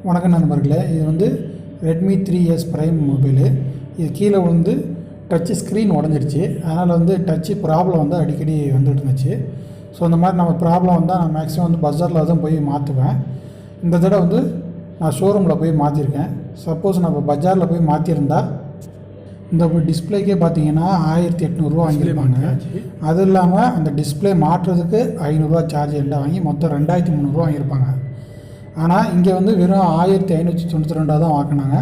வணக்கம் நண்பர்களே, இது வந்து ரெட்மி 3S ப்ரைம் மொபைலு. இது கீழே வந்து டச்சு ஸ்க்ரீன் உடஞ்சிருச்சு. அதனால் வந்து டச்சு ப்ராப்ளம் வந்து அடிக்கடி வந்துட்டு இருந்துச்சு. ஸோ இந்த மாதிரி நம்ம ப்ராப்ளம் வந்தால் நான் மேக்ஸிமம் வந்து பஜாரில் தான் போய் மாற்றுவேன். இந்த தடவை வந்து நான் ஷோரூமில் போய் மாற்றிருக்கேன். சப்போஸ் நம்ம பஜாரில் போய் மாற்றிருந்தா இந்த டிஸ்பிளேக்கே பார்த்தீங்கன்னா 1800 வாங்கியிருப்பாங்க. அது இல்லாமல் அந்த டிஸ்பிளே மாற்றுறதுக்கு 500 சார்ஜ் எல்லாம் வாங்கி மொத்தம் 2300 வாங்கியிருப்பாங்க. ஆனால் இங்கே வந்து வெறும் 1592 தான் வாங்கினாங்க.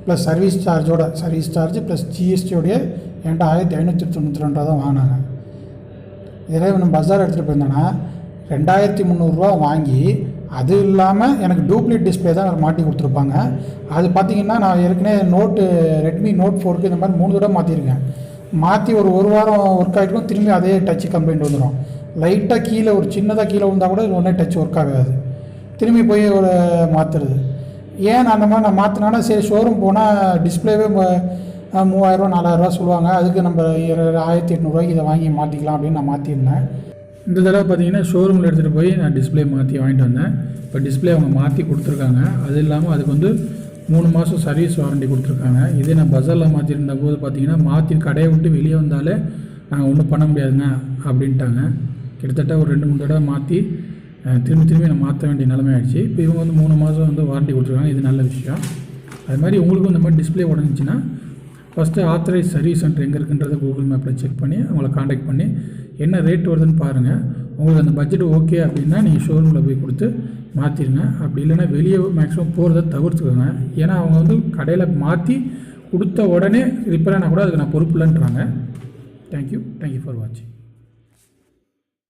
ப்ளஸ் சர்வீஸ் சார்ஜ் ப்ளஸ் ஜிஎஸ்டியோடைய என்கிட்ட 1592 தான் வாங்கினாங்க. இதே நம்ம பஜார் எடுத்துகிட்டு போயிருந்தேன்னா 2300 வாங்கி அது இல்லாமல் எனக்கு டூப்ளிகேட் டிஸ்பிளே தான் மாட்டி கொடுத்துருப்பாங்க. அது பார்த்திங்கன்னா நான் ஏற்கனவே ரெட்மி நோட் 4க்கு இந்த மாதிரி 3 தடவை மாற்றிருக்கேன். மாற்றி ஒரு வாரம் ஒர்க் ஆகிருக்கும், திரும்பி அதே டச்சு கம்ப்ளைண்ட் வந்துடும். லைட்டாக கீழே ஒரு சின்னதாக கீழே வந்தால் கூட இது ஒன்றே டச் ஒர்க் ஆகாது, திரும்பி போய் ஒரு மாற்றுறது. ஏன் அந்த மாதிரி நான் மாற்றினானா சரி ஷோரூம் போனால் டிஸ்பிளேவே 3000 4000 சொல்லுவாங்க, அதுக்கு நம்ம 1800 இதை வாங்கி மாற்றிக்கலாம் அப்படின்னு நான் மாற்றிருந்தேன். இந்த தடவை பார்த்தீங்கன்னா ஷோரூமில் எடுத்துகிட்டு போய் நான் டிஸ்பிளே மாற்றி வாங்கிட்டு வந்தேன். இப்போ டிஸ்பிளே அவங்க மாற்றி கொடுத்துருக்காங்க. அது இல்லாமல் அதுக்கு வந்து 3 மாதம் சர்வீஸ் வாரண்டி கொடுத்துருக்காங்க. இதே நான் பஜாரில் மாற்றிருந்த போது பார்த்தீங்கன்னா மாற்றி கடையை விட்டு வெளியே வந்தாலே நாங்கள் ஒன்றும் பண்ண முடியாதுங்க அப்படின்ட்டாங்க. கிட்டத்தட்ட ஒரு 2-3 தடவை மாற்றி திரும்பி நான் மாற்ற வேண்டிய நிலைமை ஆகிடுச்சு. இப்போ இவங்க வந்து 3 மாதம் வந்து வாரண்டி கொடுத்துருக்காங்க. இது நல்ல விஷயம். அது மாதிரி உங்களுக்கும் இந்த மாதிரி டிஸ்பிளே உடஞ்சிச்சின்னா ஃபஸ்ட்டு ஆத்தரைஸ் சர்வீஸ் சென்டர் எங்கே இருக்குன்றதை கூகுள் மேப்பில் செக் பண்ணி அவங்கள காண்டாக்ட் பண்ணி என்ன ரேட் வருதுன்னு பாருங்கள். உங்களுக்கு அந்த பட்ஜெட் ஓகே அப்படின்னா நீங்கள் ஷோரூமில் போய் கொடுத்து மாற்றிடுங்க. அப்படி இல்லைன்னா வெளியே மேக்ஸிமம் போகிறத தவிர்த்துக்கோங்க. ஏன்னா அவங்க வந்து கடையில் மாற்றி கொடுத்த உடனே ரிப்பேர் ஆனால் கூட அதுக்கு நான் பொறுப்பு இல்லைன்றாங்க. தேங்க்யூ ஃபார் வாட்சிங்.